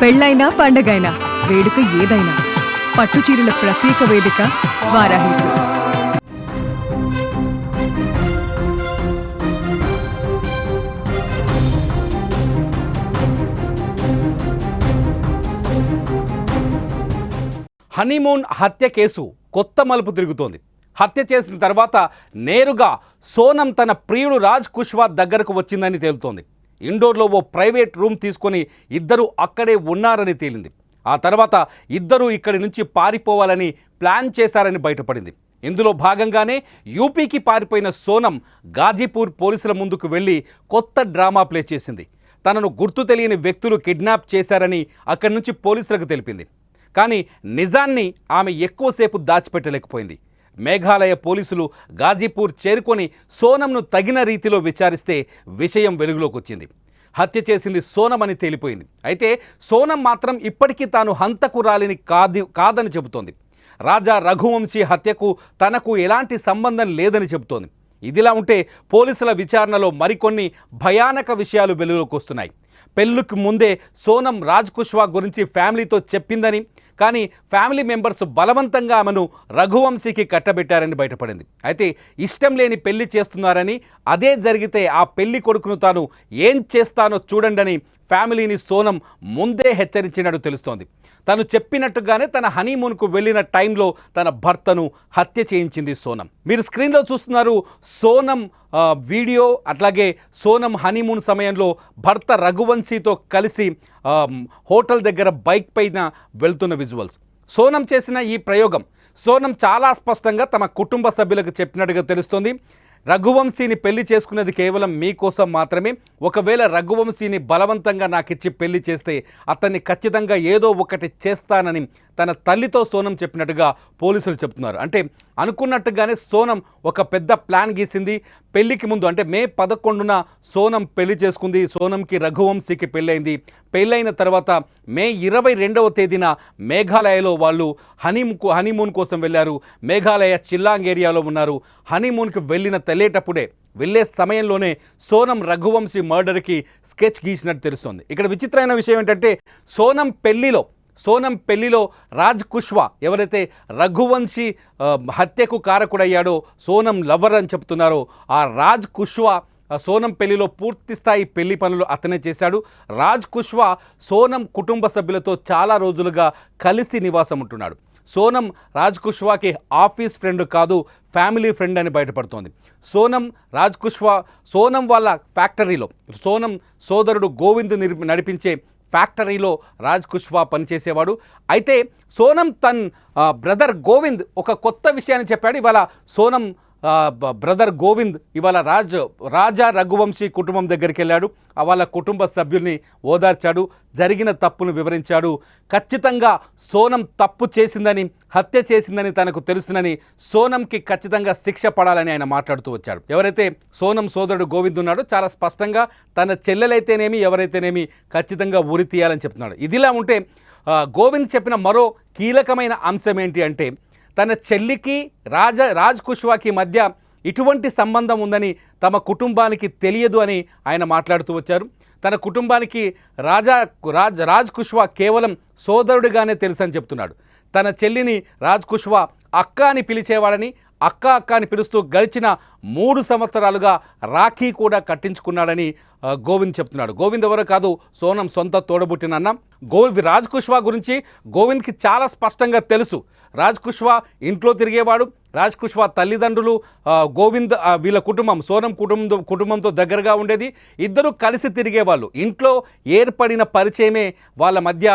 పెళ్ళైనా పండగైనా వేడుక ఏదైనా పట్టుచీరల ప్రత్యేక వేదిక వారాహి సిల్క్స్. హనీమూన్ హత్య కేసు కొత్త మలుపు తిరుగుతోంది. హత్య చేసిన తర్వాత నేరుగా సోనం తన ప్రియుడు రాజ్ కుష్వా దగ్గరకు వచ్చిందని తేలుతోంది. ఇండోర్లో ఓ ప్రైవేట్ రూమ్ తీసుకొని ఇద్దరు అక్కడే ఉన్నారని తేలింది. ఆ తర్వాత ఇద్దరూ ఇక్కడి నుంచి పారిపోవాలని ప్లాన్ చేశారని బయటపడింది. ఇందులో భాగంగానే యూపీకి పారిపోయిన సోనం గాజీపూర్ పోలీసుల ముందుకు వెళ్ళి కొత్త డ్రామా ప్లే చేసింది. తనను గుర్తు తెలియని వ్యక్తులు కిడ్నాప్ చేశారని అక్కడి నుంచి పోలీసులకు తెలిపింది. కానీ నిజాన్ని ఆమె ఎక్కువసేపు దాచిపెట్టలేకపోయింది. మేఘాలయ పోలీసులు గాజీపూర్ చేరుకొని సోనంను తగిన రీతిలో విచారిస్తే విషయం వెలుగులోకి వచ్చింది. హత్య చేసింది సోనం అని తేలిపోయింది. అయితే సోనం మాత్రం ఇప్పటికీ తాను హంతకురాలిని కాదని చెబుతోంది. రాజా రఘువంశీ హత్యకు తనకు ఎలాంటి సంబంధం లేదని చెబుతోంది. ఇదిలా ఉంటే పోలీసుల విచారణలో మరికొన్ని భయానక విషయాలు వెలుగులోకి వస్తున్నాయి. పెళ్ళికి ముందే సోనం రాజ్ కుష్వా గురించి ఫ్యామిలీతో చెప్పిందని, కానీ ఫ్యామిలీ మెంబర్స్ బలవంతంగా ఆమెను రఘువంశీకి కట్టబెట్టారని బయటపడింది. అయితే ఇష్టం లేని పెళ్లి చేస్తున్నారని, అదే జరిగితే ఆ పెళ్లి కొడుకును తాను ఏం చేస్తానో చూడండి ఫ్యామిలీని సోనం ముందే హెచ్చరించినట్టు తెలుస్తోంది. తను చెప్పినట్టుగానే తన హనీమూన్కు వెళ్ళిన టైంలో తన భర్తను హత్య చేయించింది సోనం. మీరు స్క్రీన్లో చూస్తున్నారు సోనం వీడియో. అట్లాగే సోనం హనీమూన్ సమయంలో భర్త రఘువంశీతో కలిసి హోటల్ దగ్గర బైక్ పైన వెళ్తున్న విజువల్స్. సోనం చేసిన ఈ ప్రయోగం సోనం చాలా స్పష్టంగా తమ కుటుంబ సభ్యులకు చెప్పినట్టుగా తెలుస్తోంది. రఘువంశీని పెళ్లి చేసుకున్నది కేవలం మీకోసం మాత్రమే. ఒకవేళ రఘువంశీని బలవంతంగా నాకిచ్చి పెళ్లి చేస్తే అతన్ని ఖచ్చితంగా ఏదో ఒకటి చేస్తానని తన తల్లితో సోనం చెప్పినట్టుగా పోలీసులు చెప్తున్నారు. అంటే అనుకున్నట్టుగానే సోనం ఒక పెద్ద ప్లాన్ గీసింది. పెళ్లికి ముందు అంటే మే 11న సోనం పెళ్లి చేసుకుంది. సోనంకి రఘువంశీకి పెళ్ళైంది. పెళ్ళైన తర్వాత మే 22వ తేదీన మేఘాలయలో వాళ్ళు హనీమూన్ కోసం వెళ్ళారు. మేఘాలయ చిల్లాంగ్ ఏరియాలో ఉన్నారు. హనీమూన్కి వెళ్ళే సమయంలోనే సోనం రఘువంశీ మర్డర్కి స్కెచ్ గీసినట్టు తెలుస్తోంది. ఇక్కడ విచిత్రమైన విషయం ఏంటంటే సోనం పెళ్లిలో రాజ్ కుష్వా ఎవరైతే రఘువంశీ హత్యకు కారకుడయ్యాడో, సోనం లవర్ అని చెప్తున్నారో, ఆ రాజ్ కుష్వా సోనం పెళ్లిలో పూర్తి స్థాయి పెళ్లి పనులు అతనే చేశాడు. రాజ్ కుష్వా సోనం కుటుంబ సభ్యులతో చాలా రోజులుగా కలిసి నివాసం ఉంటున్నాడు. సోనం రాజ్ కుష్వాకి ఆఫీస్ ఫ్రెండ్ కాదు, ఫ్యామిలీ ఫ్రెండ్ అని బయటపడుతోంది. సోనం వాళ్ళ ఫ్యాక్టరీలో సోనం సోదరుడు గోవింద్ నడిపించే ఫ్యాక్టరీలో రాజ్ కుష్వా పనిచేసేవాడు. అయితే సోనం బ్రదర్ గోవింద్ ఒక కొత్త విషయాన్ని చెప్పాడు. ఇవాళ సోనం బ్రదర్ గోవింద్ ఇవాళ రాజా రఘువంశీ కుటుంబం దగ్గరికి వెళ్ళాడు. వాళ్ళ కుటుంబ సభ్యుల్ని ఓదార్చాడు. జరిగిన తప్పును వివరించాడు. ఖచ్చితంగా సోనం తప్పు చేసిందని, హత్య చేసిందని తనకు తెలుసునని, సోనంకి ఖచ్చితంగా శిక్ష పడాలని ఆయన మాట్లాడుతూ వచ్చాడు. ఎవరైతే సోనం సోదరుడు గోవింద్ ఉన్నాడో చాలా స్పష్టంగా తన చెల్లెలైతేనేమి ఎవరైతేనేమి ఖచ్చితంగా ఉరి తీయాలని చెప్తున్నాడు. ఇదిలా ఉంటే గోవింద్ చెప్పిన మరో కీలకమైన అంశం ఏంటి అంటే, తన చెల్లికి రాజ్ కుష్వాకి మధ్య ఇటువంటి సంబంధం ఉందని తమ కుటుంబానికి తెలియదు అని ఆయన మాట్లాడుతూ వచ్చారు. తన కుటుంబానికి రాజ్ కుష్వా కేవలం సోదరుడిగానే తెలుసని చెప్తున్నాడు. తన చెల్లిని రాజ్ కుష్వా అక్క అని పిలిచేవాడని, అక్క అని పిలుస్తూ గడిచిన 3 సంవత్సరాలుగా రాఖీ కూడా కట్టించుకున్నాడని గోవింద్ చెప్తున్నాడు. గోవింద్ ఎవరో కాదు, సోనం సొంత తోడబుట్టినన్న. రాజ్ కుష్వా గురించి గోవింద్కి చాలా స్పష్టంగా తెలుసు. రాజ్ కుష్వా ఇంట్లో తిరిగేవాడు. రాజ్ కుష్వా తల్లిదండ్రులు గోవింద్ వీళ్ళ కుటుంబం సోనం కుటుంబంతో దగ్గరగా ఉండేది. ఇద్దరు కలిసి తిరిగేవాళ్ళు. ఇంట్లో ఏర్పడిన పరిచయమే వాళ్ళ మధ్య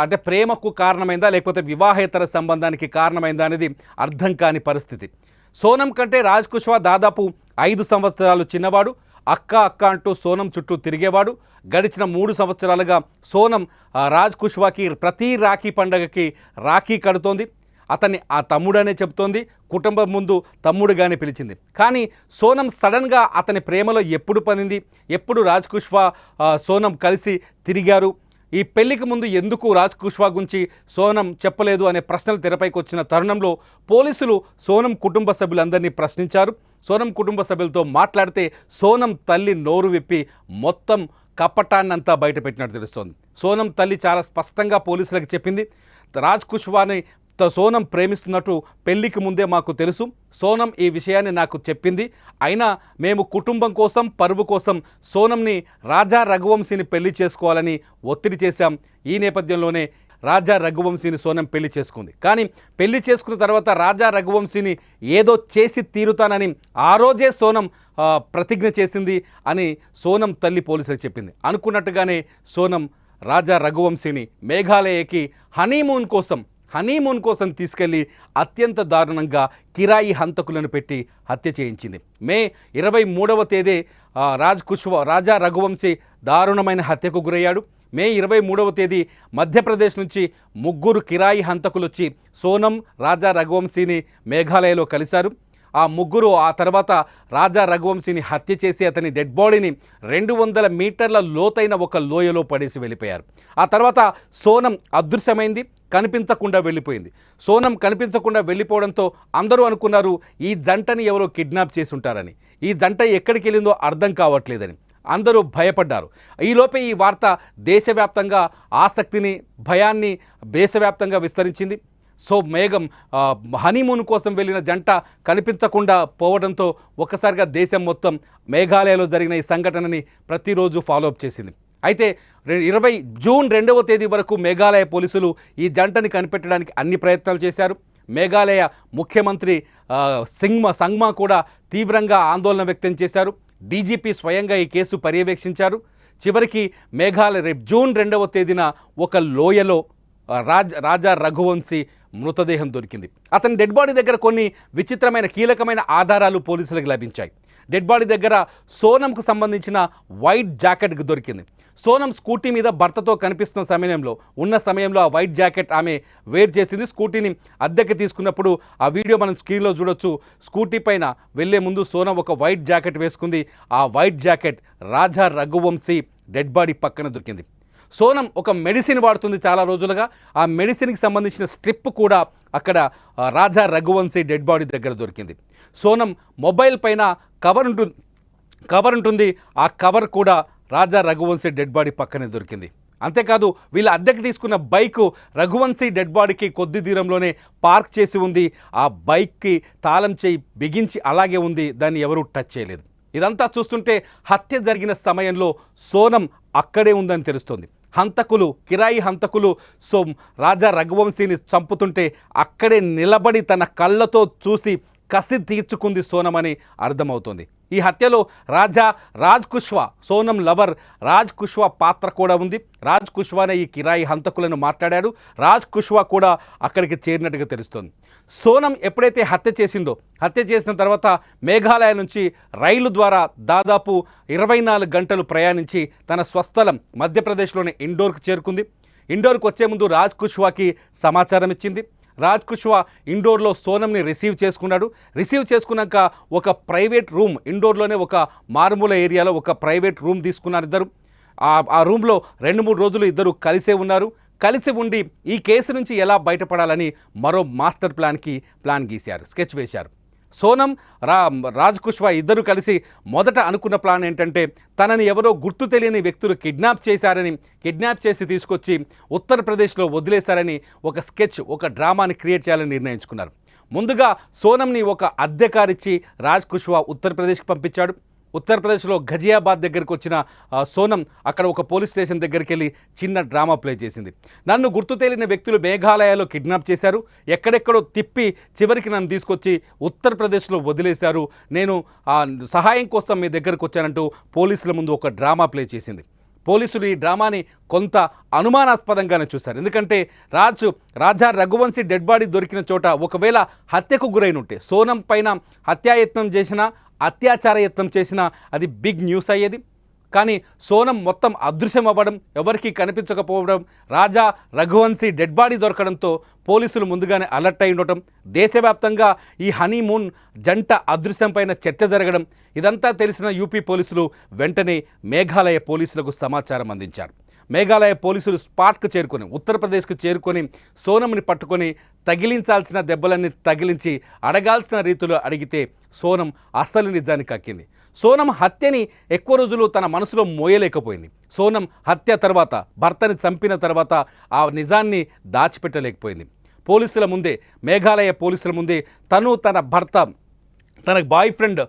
అంటే ప్రేమకు కారణమైందా లేకపోతే వివాహేతర సంబంధానికి కారణమైందా అనేది అర్థం కాని పరిస్థితి. సోనం కంటే రాజ్ కుష్వా దాదాపు 5 సంవత్సరాలు చిన్నవాడు. అక్క అంటూ సోనం చుట్టూ తిరిగేవాడు. గడిచిన 3 సంవత్సరాలుగా సోనం రాజ్ కుష్వాకి ప్రతి రాఖీ పండగకి రాఖీ కడుతోంది. అతన్ని ఆ తమ్ముడనే చెప్తోంది. కుటుంబం ముందు తమ్ముడుగానే పిలిచింది. కానీ సోనం సడన్గా అతని ప్రేమలో ఎప్పుడు పడింది, ఎప్పుడు రాజ్ కుష్వా సోనం కలిసి తిరిగారు, ఈ పెళ్లికి ముందు ఎందుకు రాజ్ కుష్వా గురించి సోనం చెప్పలేదు అనే ప్రశ్నలు తెరపైకి వచ్చిన తరుణంలో పోలీసులు సోనం కుటుంబ సభ్యులందరినీ ప్రశ్నించారు. సోనం కుటుంబ సభ్యులతో మాట్లాడితే సోనం తల్లి నోరు విప్పి మొత్తం కపటాన్నంతా బయటపెట్టినట్టు తెలుస్తోంది. సోనం తల్లి చాలా స్పష్టంగా పోలీసులకు చెప్పింది, రాజ్ కుష్వాని సోనం ప్రేమిస్తున్నట్టు పెళ్లికి ముందే మాకు తెలుసు. సోనం ఈ విషయాన్ని నాకు చెప్పింది. అయినా మేము కుటుంబం కోసం, పరువు కోసం సోనంని రాజా రఘువంశీని పెళ్లి చేసుకోవాలని ఒత్తిడి చేశాం. ఈ నేపథ్యంలోనే రాజా రఘువంశీని సోనం పెళ్లి చేసుకుంది. కానీ పెళ్లి చేసుకున్న తర్వాత రాజా రఘువంశీని ఏదో చేసి తీరుతానని ఆ రోజే సోనం ప్రతిజ్ఞ చేసింది అని సోనం తల్లి పోలీసులకు చెప్పింది. అనుకున్నట్టుగానే సోనం రాజా రఘువంశీని మేఘాలయకి హనీమూన్ కోసం తీసుకెళ్లి అత్యంత దారుణంగా కిరాయి హంతకులను పెట్టి హత్య చేయించింది. మే 23వ తేదీ రాజా రఘువంశీ దారుణమైన హత్యకు గురయ్యాడు. మే 23వ తేదీ మధ్యప్రదేశ్ నుంచి 3 కిరాయి హంతకులు వచ్చి సోనం, రాజా రఘువంశీని మేఘాలయలో కలిశారు. ఆ 3 ఆ తర్వాత రాజా రఘువంశీని హత్య చేసి అతని డెడ్ బాడీని 200 మీటర్ల లోతైన ఒక లోయలో పడేసి వెళ్ళిపోయారు. ఆ తర్వాత సోనం అదృశ్యమైంది, కనిపించకుండా వెళ్ళిపోయింది. సోనం కనిపించకుండా వెళ్ళిపోవడంతో అందరూ అనుకున్నారు ఈ జంటని ఎవరో కిడ్నాప్ చేసి ఉంటారని. ఈ జంట ఎక్కడికి వెళ్ళిందో అర్థం కావట్లేదని అందరూ భయపడ్డారు. ఈలోపే ఈ వార్త దేశవ్యాప్తంగా ఆసక్తిని, భయాన్ని దేశవ్యాప్తంగా విస్తరించింది. సో హనీమూన్ కోసం వెళ్ళిన జంట కనిపించకుండా పోవడంతో ఒక్కసారిగా దేశం మొత్తం మేఘాలయలో జరిగిన ఈ సంఘటనని ప్రతిరోజు ఫాలోఅప్ చేసింది. అయితే జూన్ 2వ తేదీ వరకు మేఘాలయ పోలీసులు ఈ జంటని కనిపెట్టడానికి అన్ని ప్రయత్నాలు చేశారు. మేఘాలయ ముఖ్యమంత్రి సంగ్మా కూడా తీవ్రంగా ఆందోళన వ్యక్తం చేశారు. డీజీపీ స్వయంగా ఈ కేసు పర్యవేక్షించారు. చివరికి రేపు జూన్ 2వ తేదీన ఒక లోయలో రాజా రఘువంశీ మృతదేహం దొరికింది. అతని డెడ్ బాడీ దగ్గర కొన్ని విచిత్రమైన కీలకమైన ఆధారాలు పోలీసులకు లభించాయి. డెడ్ బాడీ దగ్గర సోనంకు సంబంధించిన వైట్ జాకెట్ దొరికింది. సోనం స్కూటీ మీద భర్తతో కనిపిస్తున్న సమయంలో ఆ వైట్ జాకెట్ ఆమె వేర్ చేసింది. స్కూటీని అద్దెకి తీసుకున్నప్పుడు ఆ వీడియో మనం స్క్రీన్లో చూడొచ్చు. స్కూటీ పైన వెళ్లే ముందు సోనం ఒక వైట్ జాకెట్ వేసుకుంది. ఆ వైట్ జాకెట్ రాజా రఘువంశీ డెడ్ బాడీ పక్కన దొరికింది. సోనం ఒక మెడిసిన్ వాడుతుంది చాలా రోజులుగా. ఆ మెడిసిన్కి సంబంధించిన స్ట్రిప్ కూడా అక్కడ రాజా రఘువంశీ డెడ్ బాడీ దగ్గర దొరికింది. సోనం మొబైల్ పైన కవర్ ఉంటుంది. ఆ కవర్ కూడా రాజా రఘువంశీ డెడ్ బాడీ పక్కనే దొరికింది. అంతేకాదు వీళ్ళ అద్దెకి తీసుకున్న బైకు రఘువంశీ డెడ్ బాడీకి కొద్ది దూరంలోనే పార్క్ చేసి ఉంది. ఆ బైక్కి తాళం చేయి బిగించి అలాగే ఉంది, దాన్ని ఎవరూ టచ్ చేయలేదు. ఇదంతా చూస్తుంటే హత్య జరిగిన సమయంలో సోనం అక్కడే ఉందని తెలుస్తుంది. కిరాయి హంతకులు రాజా రఘువంశీని చంపుతుంటే అక్కడే నిలబడి తన కళ్ళతో చూసి కసి తీర్చుకుంది సోనం అని అర్థమవుతుంది. ఈ హత్యలో రాజ్ కుష్వా, సోనం లవర్ రాజ్ కుష్వా పాత్ర కూడా ఉంది. రాజ్ కుష్వానే ఈ కిరాయి హంతకులను మాట్లాడాడు. రాజ్ కుష్వా కూడా అక్కడికి చేరినట్టుగా తెలుస్తోంది. సోనం ఎప్పుడైతే హత్య చేసిన తర్వాత మేఘాలయ నుంచి రైలు ద్వారా దాదాపు 24 గంటలు ప్రయాణించి తన స్వస్థలం మధ్యప్రదేశ్లోని ఇండోర్కు చేరుకుంది. ఇండోర్కు వచ్చే ముందు రాజ్ కుష్వాకి సమాచారం ఇచ్చింది. రాజ్ కుష్వా ఇండోర్లో సోనంని రిసీవ్ చేసుకున్నాక ఒక ప్రైవేట్ రూమ్, ఇండోర్లోనే ఒక మారుమూల ఏరియాలో ఒక ప్రైవేట్ రూమ్ తీసుకున్నారు ఇద్దరు. ఆ రూమ్లో 2-3 రోజులు ఇద్దరు కలిసి ఉండి ఈ కేసు నుంచి ఎలా బయటపడాలని మరో మాస్టర్ ప్లాన్ గీశారు, స్కెచ్ వేశారు. సోనం రాజ్ కుష్వా ఇద్దరు కలిసి మొదట అనుకున్న ప్లాన్ ఏంటంటే తనని ఎవరో గుర్తు తెలియని వ్యక్తులు కిడ్నాప్ చేసి తీసుకొచ్చి ఉత్తరప్రదేశ్లో వదిలేశారని ఒక డ్రామాని క్రియేట్ చేయాలని నిర్ణయించుకున్నారు. ముందుగా సోనంని ఒక అద్దెకారిచ్చి రాజ్ కుష్వా ఉత్తరప్రదేశ్కి పంపించాడు. ఉత్తరప్రదేశ్లో ఘజియాబాద్ దగ్గరికి వచ్చిన సోనం అక్కడ ఒక పోలీస్ స్టేషన్ దగ్గరికి వెళ్ళి చిన్న డ్రామా ప్లే చేసింది. నన్ను గుర్తు తెలియని వ్యక్తులు మేఘాలయలో కిడ్నాప్ చేశారు, ఎక్కడెక్కడో తిప్పి చివరికి నన్ను తీసుకొచ్చి ఉత్తరప్రదేశ్లో వదిలేశారు, నేను సహాయం కోసం మీ దగ్గరకు వచ్చానంటూ పోలీసుల ముందు ఒక డ్రామా ప్లే చేసింది. పోలీసులు ఈ డ్రామాని కొంత అనుమానాస్పదంగానే చూశారు. ఎందుకంటే రాజా రఘువంశీ డెడ్ బాడీ దొరికిన చోట ఒకవేళ హత్యకు గురైన ఉంటే సోనం పైన అత్యాచార యత్నం చేసినా అది బిగ్ న్యూస్ అయ్యేది. కానీ సోనం మొత్తం అదృశ్యం అవ్వడం, ఎవరికీ కనిపించకపోవడం, రాజా రఘువంశీ డెడ్ బాడీ దొరకడంతో పోలీసులు ముందుగానే అలర్ట్ అయి ఉండటం, దేశవ్యాప్తంగా ఈ హనీమూన్ జంట అదృశ్యం పైన చర్చ జరగడం, ఇదంతా తెలిసిన యూపీ పోలీసులు వెంటనే మేఘాలయ పోలీసులకు సమాచారం అందించారు. మేఘాలయ పోలీసులు స్పాట్కు చేరుకొని ఉత్తరప్రదేశ్కు చేరుకొని సోనంని పట్టుకొని తగిలించాల్సిన దెబ్బలన్నీ తగిలించి అడగాల్సిన రీతిలో అడిగితే సోనం అసలు నిజాన్ని కక్కింది. సోనం హత్యని ఎక్కువ రోజులు తన మనసులో మోయలేకపోయింది. సోనం హత్య తర్వాత, భర్తని చంపిన తర్వాత ఆ నిజాన్ని దాచిపెట్టలేకపోయింది. పోలీసుల ముందే, మేఘాలయ పోలీసుల ముందే తను, తన భర్త, తన బాయ్ ఫ్రెండ్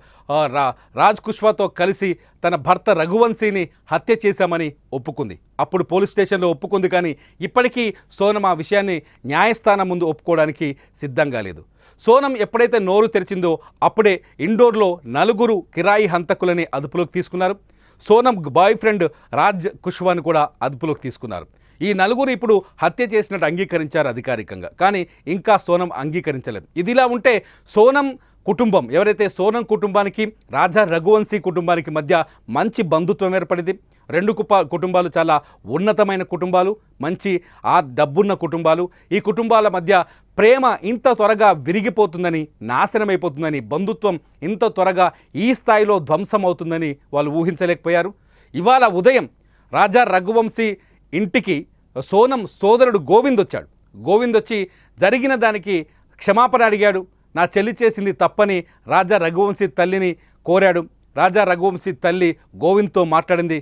రాజ్ కుష్వాతో కలిసి తన భర్త రఘువంశీని హత్య చేశామని ఒప్పుకుంది. అప్పుడు పోలీస్ స్టేషన్లో ఒప్పుకుంది. కానీ ఇప్పటికీ సోనం ఆ విషయాన్ని న్యాయస్థానం ముందు ఒప్పుకోవడానికి సిద్ధంగా లేదు. సోనం ఎప్పుడైతే నోరు తెరిచిందో అప్పుడే ఇండోర్లో 4 కిరాయి హంతకులని అదుపులోకి తీసుకున్నారు. సోనం బాయ్ ఫ్రెండ్ రాజ్ కుష్వాని కూడా అదుపులోకి తీసుకున్నారు. ఈ 4 ఇప్పుడు హత్య చేసినట్టు అంగీకరించారు అధికారికంగా. కానీ ఇంకా సోనం అంగీకరించలేదు. ఇదిలా ఉంటే సోనం కుటుంబం, ఎవరైతే సోనం కుటుంబానికి రాజా రఘువంశీ కుటుంబానికి మధ్య మంచి బంధుత్వం ఏర్పడింది. 2 కుటుంబాలు చాలా ఉన్నతమైన కుటుంబాలు, మంచి డబ్బున్న కుటుంబాలు. ఈ కుటుంబాల మధ్య ప్రేమ ఇంత త్వరగా విరిగిపోతుందని, నాశనమైపోతుందని, బంధుత్వం ఇంత త్వరగా ఈ స్థాయిలో ధ్వంసం అవుతుందని వాళ్ళు ఊహించలేకపోయారు. ఇవాళ ఉదయం రాజా రఘువంశీ ఇంటికి సోనం సోదరుడు గోవింద్ వచ్చాడు. గోవింద్ వచ్చి జరిగిన దానికి క్షమాపణ అడిగాడు. నా చెల్లి చేసింది తప్పని రాజా రఘువంశీ తల్లిని కోరాడు. రాజా రఘువంశీ తల్లి గోవింద్తో మాట్లాడింది.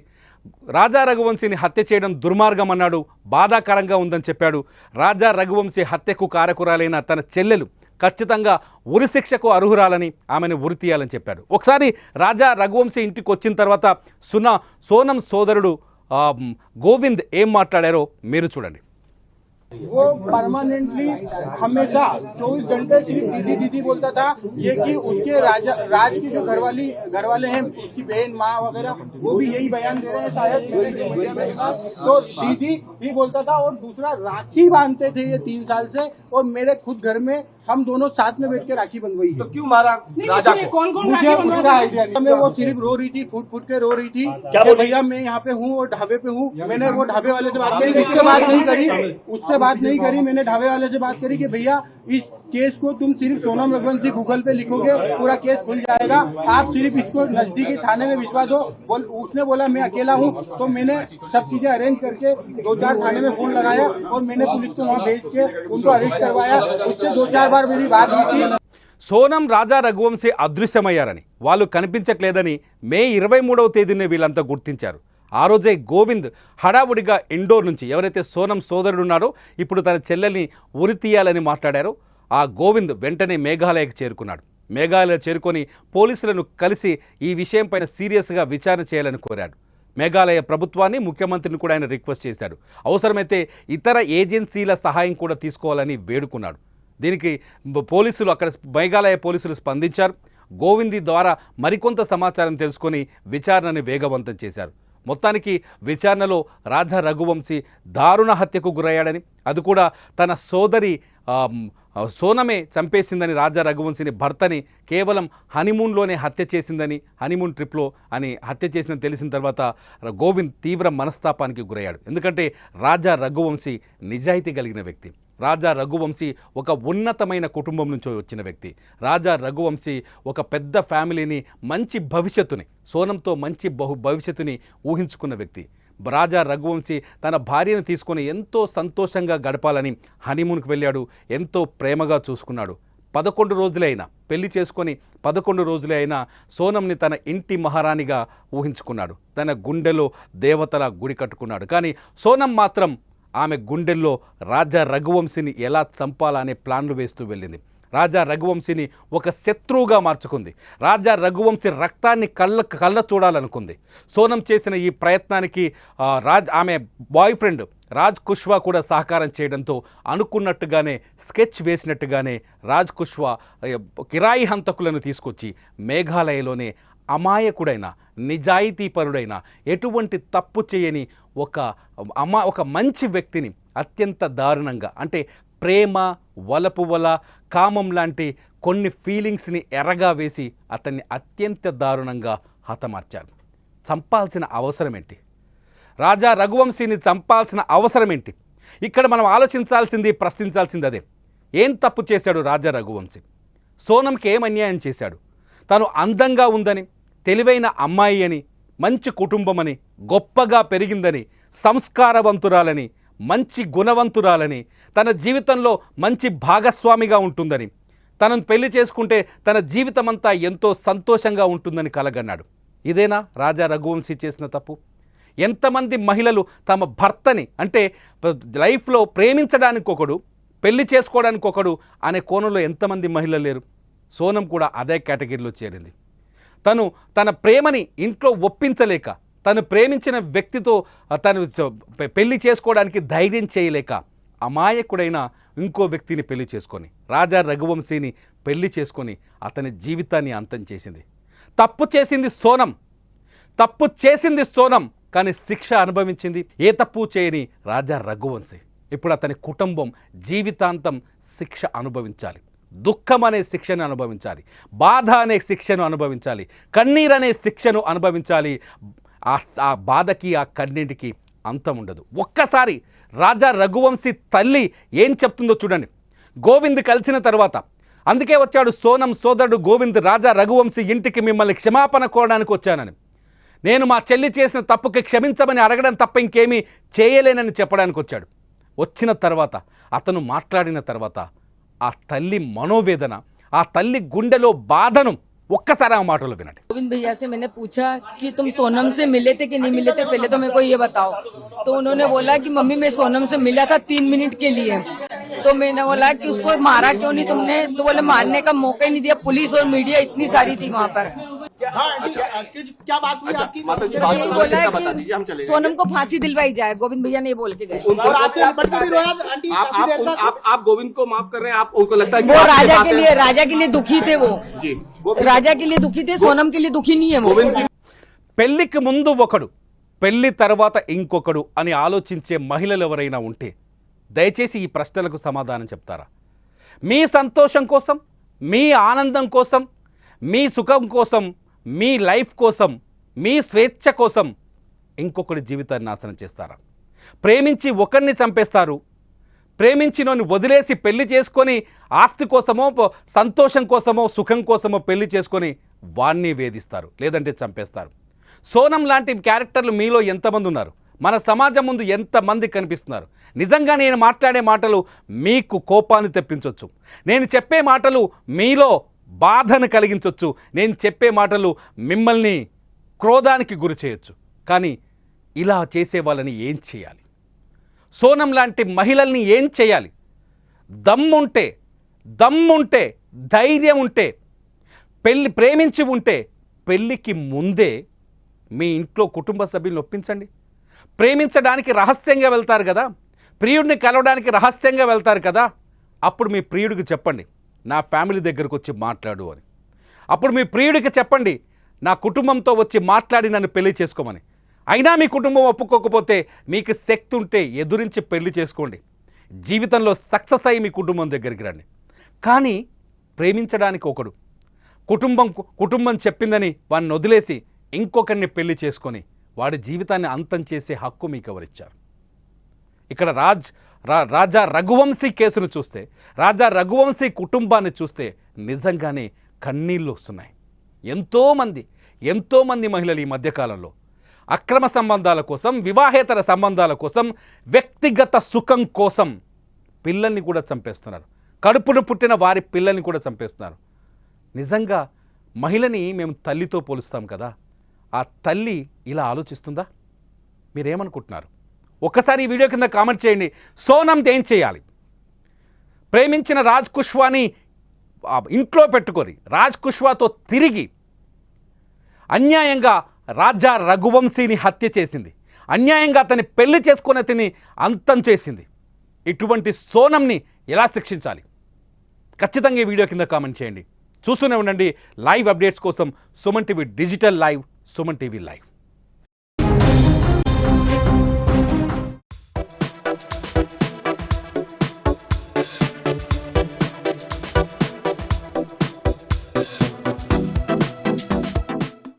రాజా రఘువంశీని హత్య చేయడం దుర్మార్గం అన్నాడు. బాధాకరంగా ఉందని చెప్పాడు. రాజా రఘువంశీ హత్యకు కారకురాలైన తన చెల్లెలు ఖచ్చితంగా ఉరిశిక్షకు అర్హురాలని, ఆమెను ఉరి తీయాలని చెప్పాడు. ఒకసారి రాజా రఘువంశీ ఇంటికి వచ్చిన తర్వాత సోనం సోదరుడు గోవింద్ ఏం మాట్లాడారో మీరు చూడండి. वो परमानेंटली हमेशा 24 घंटे सिर्फ दीदी दीदी बोलता था। ये कि उसके राज की जो घरवाले हैं, उसकी बहन माँ वगैरह, वो भी यही बयान दे रहे हैं शायद। तो दीदी ही बोलता था। और दूसरा, राखी बांधते थे ये 3 साल से, और मेरे खुद घर में हम दोनों साथ में बैठ के राखी बंधवाई। तो क्यों मारा राजा को? कौन मुझे उसका आइडिया नहीं। मैं वो सिर्फ रो रही थी, फूट के रो रही थी कि भैया मैं यहाँ पे हूँ और ढाबे पे हूँ। मैंने वो ढाबे वाले से बात करी, उससे बात नहीं करी। मैंने ढाबे वाले से बात करी कि भैया इस केस को तुम सिर्फ सोनम रघुवंशी गूगल पे लिखोगे, पूरा केस खुल जाएगा। आप सिर्फ इसको नजदीकी थाने में विश्वास हो। उसने बोला मैं अकेला हूँ। तो मैंने सब चीजें अरेंज करके 2-4 थाने में फोन लगाया और मैंने पुलिस को वहाँ भेज के उनको अरेस्ट करवाया। उससे 2-4 बार मेरी बात हुई थी। సోనం రాజా రఘువంశీ అదృశ్యమయ్యారని, వాళ్ళు కనిపించట్లేదని మే 23వ తేదీనే వీళ్ళంతా గుర్తించారు. ఆ రోజే గోవింద్ హడావుడిగా ఇండోర్ నుంచి, ఎవరైతే సోనం సోదరుడు ఉన్నాడో ఇప్పుడు తన చెల్లెల్ని ఉరి తీయాలని మాట్లాడారో ఆ గోవింద్ వెంటనే మేఘాలయకు చేరుకున్నాడు. మేఘాలయ చేరుకొని పోలీసులను కలిసి ఈ విషయంపైన సీరియస్గా విచారణ చేయాలని కోరాడు. మేఘాలయ ప్రభుత్వాన్ని, ముఖ్యమంత్రిని కూడా ఆయన రిక్వెస్ట్ చేశాడు. అవసరమైతే ఇతర ఏజెన్సీల సహాయం కూడా తీసుకోవాలని వేడుకున్నాడు. దీనికి పోలీసులు, అక్కడ మేఘాలయ పోలీసులు స్పందించారు. గోవింద్ ద్వారా మరికొంత సమాచారం తెలుసుకొని విచారణని వేగవంతం చేశారు. మొత్తానికి విచారణలో రాజా రఘువంశీ దారుణ హత్యకు గురయ్యాడని, అది కూడా తన సోదరి సోనమే చంపేసిందని, రాజా రఘువంశీని భర్తని కేవలం హనీమూన్లోనే హత్య చేసిందని, హనీమూన్ ట్రిప్లో అని హత్య చేసిందని తెలిసిన తర్వాత గోవింద్ తీవ్ర మనస్తాపానికి గురయ్యాడు. ఎందుకంటే రాజా రఘువంశీ నిజాయితీ కలిగిన వ్యక్తి. రాజా రఘువంశీ ఒక ఉన్నతమైన కుటుంబం నుంచి వచ్చిన వ్యక్తి. రాజా రఘువంశీ ఒక పెద్ద ఫ్యామిలీని, మంచి భవిష్యత్తుని, సోనంతో మంచి భవిష్యత్తుని ఊహించుకున్న వ్యక్తి. రాజా రఘువంశీ తన భార్యను తీసుకొని ఎంతో సంతోషంగా గడపాలని హనీమూన్కి వెళ్ళాడు. ఎంతో ప్రేమగా చూసుకున్నాడు. 11 రోజులే అయినా, పెళ్లి చేసుకొని 11 రోజులే అయినా సోనంని తన ఇంటి మహారాణిగా ఊహించుకున్నాడు. తన గుండెలో దేవతల గుడి కట్టుకున్నాడు. కానీ సోనం మాత్రం ఆమె గుండెల్లో రాజా రఘువంశీని ఎలా చంపాలా అనే ప్లాన్లు వేస్తూ వెళ్ళింది. రాజా రఘువంశీని ఒక శత్రువుగా మార్చుకుంది. రాజా రఘువంశీ రక్తాన్ని కళ్ళ చూడాలనుకుంది. సోనం చేసిన ఈ ప్రయత్నానికి ఆమె బాయ్ ఫ్రెండ్ రాజ్ కుష్వా కూడా సహకారం చేయడంతో అనుకున్నట్టుగానే, స్కెచ్ వేసినట్టుగానే రాజ్ కుష్వా కిరాయి హంతకులను తీసుకొచ్చి మేఘాలయలోనే అమాయకుడైన, నిజాయితీపరుడైన, ఎటువంటి తప్పు చేయని ఒక మంచి వ్యక్తిని అత్యంత దారుణంగా, అంటే ప్రేమ, వలపు వల, కామం లాంటి కొన్ని ఫీలింగ్స్ని ఎరగా వేసి అతన్ని అత్యంత దారుణంగా హతమార్చారు. చంపాల్సిన అవసరం ఏంటి? రాజా రఘువంశీని చంపాల్సిన అవసరం ఏంటి? ఇక్కడ మనం ఆలోచించాల్సింది, ప్రశ్నించాల్సింది అదే. ఏం తప్పు చేశాడు రాజా రఘువంశీ? సోనంకి ఏం అన్యాయం చేశాడు? తను అందంగా ఉందని, తెలివైన అమ్మాయి అని, మంచి కుటుంబమని, గొప్పగా పెరిగిందని, సంస్కారవంతురాలని, మంచి గుణవంతురాలని, తన జీవితంలో మంచి భాగస్వామిగా ఉంటుందని, తనను పెళ్లి చేసుకుంటే తన జీవితమంతా ఎంతో సంతోషంగా ఉంటుందని కలగన్నాడు. ఇదేనా రాజా రఘువంశీ చేసిన తప్పు? ఎంతమంది మహిళలు తమ భర్తని అంటే లైఫ్లో ప్రేమించడానికి ఒకడు, పెళ్లి చేసుకోవడానికి ఒకడు అనే కోణంలో ఎంతమంది మహిళలు లేరు? సోనం కూడా అదే కేటగిరీలో చేరింది. తను తన ప్రేమని ఇంట్లో ఒప్పించలేక, తను ప్రేమించిన వ్యక్తితో తను పెళ్లి చేసుకోవడానికి ధైర్యం చేయలేక అమాయకుడైన ఇంకో వ్యక్తిని పెళ్లి చేసుకొని రాజా రఘువంశీని పెళ్లి చేసుకొని అతని జీవితాన్ని అంతం చేసింది. తప్పు చేసింది సోనం, కానీ శిక్ష అనుభవించింది ఏ తప్పు చేయని రాజా రఘువంశీ. ఇప్పుడు అతని కుటుంబం జీవితాంతం శిక్ష అనుభవించాలి. దుఃఖం అనే శిక్షను అనుభవించాలి, బాధ అనే శిక్షను అనుభవించాలి, కన్నీరు అనే శిక్షను అనుభవించాలి. ఆ బాధకి ఆ కన్నీటికి అంతం ఉండదు. ఒక్కసారి రాజా రఘువంశీ తల్లి ఏం చెప్తుందో చూడండి. గోవింద్ కలిసిన తర్వాత, అందుకే వచ్చాడు సోనం సోదరుడు గోవింద్ రాజా రఘువంశీ ఇంటికి మిమ్మల్ని క్షమాపణ కోరడానికి వచ్చానని, నేను మా చెల్లి చేసిన తప్పుకి క్షమించమని అడగడం తప్ప ఇంకేమీ చేయలేనని చెప్పడానికి వచ్చాడు. వచ్చిన తర్వాత అతను మాట్లాడిన తర్వాత ఆ తల్లి మనోవేదన, ఆ తల్లి గుండెలో బాధను ఒక్కసారి ఆ మాటలు వినండి. गोविंद भैया से मैंने पूछा कि तुम सोनम से मिले थे कि नहीं मिले थे, पहले तो मेरे को ये बताओ। तो उन्होंने बोला कि मम्मी मैं सोनम से मिला था 3 मिनट के लिए। तो मैंने बोला कि उसको मारा क्यों नहीं तुमने? तो बोले मारने का मौका ही नहीं दिया, पुलिस और मीडिया इतनी सारी थी वहाँ पर। क्या बात हुई आपकी? यही बोला कि सोनम को फांसी दिलवाई जाए, गोविंद भैया ने बोल के गए। और आपसे बच्चा भी रोया आंटी? आप गोविंद को माफ कर रहे हैं? आप उनको लगता है कि वो आपकी राजा के लिए दुखी थे, वो जी राजा के लिए दुखी थे, सोनम के लिए दुखी नहीं है वो। పెళ్లికి ముందు ఒకడు, పెళ్లి తర్వాత ఇంకొకడు అని ఆలోచించే మహిళలు ఎవరైనా ఉంటే దయచేసి ఈ ప్రశ్నలకు సమాధానం చెప్తారా? మీ సంతోషం కోసం, మీ ఆనందం కోసం, మీ సుఖం కోసం, మీ లైఫ్ కోసం, మీ స్వేచ్ఛ కోసం ఇంకొకరి జీవితాన్ని నాశనం చేస్తారా? ప్రేమించి ఒకరిని చంపేస్తారు, ప్రేమించినోని వదిలేసి పెళ్లి చేసుకొని ఆస్తి కోసమో, సంతోషం కోసమో, సుఖం కోసమో పెళ్లి చేసుకొని వాణ్ణి వేధిస్తారు, లేదంటే చంపేస్తారు. సోనం లాంటి క్యారెక్టర్లు మీలో ఎంతమంది ఉన్నారు? మన సమాజం ముందు ఎంతమంది కనిపిస్తున్నారు? నిజంగా నేను మాట్లాడే మాటలు మీకు కోపాన్ని తెప్పించవచ్చు, నేను చెప్పే మాటలు మీలో బాధను కలిగించవచ్చు, నేను చెప్పే మాటలు మిమ్మల్ని క్రోధానికి గురి చేయొచ్చు. కానీ ఇలా చేసే వాళ్ళని ఏం చేయాలి? సోనం లాంటి మహిళల్ని ఏం చేయాలి? దమ్ముంటే ధైర్యం ఉంటే, ప్రేమించి ఉంటే పెళ్ళికి ముందే మీ ఇంట్లో కుటుంబ సభ్యులను ఒప్పించండి. ప్రేమించడానికి రహస్యంగా వెళ్తారు కదా, ప్రియుడిని కలవడానికి రహస్యంగా వెళ్తారు కదా, అప్పుడు మీ ప్రియుడికి చెప్పండి నా ఫ్యామిలీ దగ్గరకు వచ్చి మాట్లాడు అని. అప్పుడు మీ ప్రియుడికి చెప్పండి నా కుటుంబంతో వచ్చి మాట్లాడి నన్ను పెళ్లి చేసుకోమని. అయినా మీ కుటుంబం ఒప్పుకోకపోతే మీకు శక్తి ఉంటే ఎదురించి పెళ్లి చేసుకోండి, జీవితంలో సక్సెస్ అయ్యి మీ కుటుంబం దగ్గరికి రండి. కానీ ప్రేమించడానికి ఒకడు, కుటుంబం చెప్పిందని వాడిని వదిలేసి ఇంకొకరిని పెళ్లి చేసుకొని వాడి జీవితాన్ని అంతం చేసే హక్కు మీకు ఎవరిచ్చారు? ఇక్కడ రాజా రఘువంశీ కేసును చూస్తే, రాజా రఘువంశీ కుటుంబాన్ని చూస్తే నిజంగానే కన్నీళ్ళు వస్తున్నాయి. ఎంతోమంది మహిళలు ఈ మధ్యకాలంలో అక్రమ సంబంధాల కోసం, వివాహేతర సంబంధాల కోసం, వ్యక్తిగత సుఖం కోసం పిల్లల్ని కూడా చంపేస్తున్నారు. కడుపును పుట్టిన వారి పిల్లల్ని కూడా చంపేస్తున్నారు. నిజంగా మహిళని మేము తల్లితో పోలుస్తాం కదా, ఆ తల్లి ఇలా ఆలోచిస్తుందా? మీరేమనుకుంటున్నారు? ఒక్కసారి ఈ వీడియో కింద కామెంట్ చేయండి. సోనం ఏం చేయాలి? ప్రేమించిన రాజ్ కుష్వాని ఇంట్లో పెట్టుకొని రాజ్ కుష్వాతో తిరిగి అన్యాయంగా రాజా రఘువంశీని హత్య చేసింది, అన్యాయంగా అతన్ని పెళ్లి చేసుకుని అతన్ని అంతం చేసింది. ఇటువంటి సోనంని ఎలా శిక్షించాలి? ఖచ్చితంగా ఈ వీడియో కింద కామెంట్ చేయండి. చూస్తూనే ఉండండి లైవ్ అప్డేట్స్ కోసం Suman TV digital live, Suman TV live.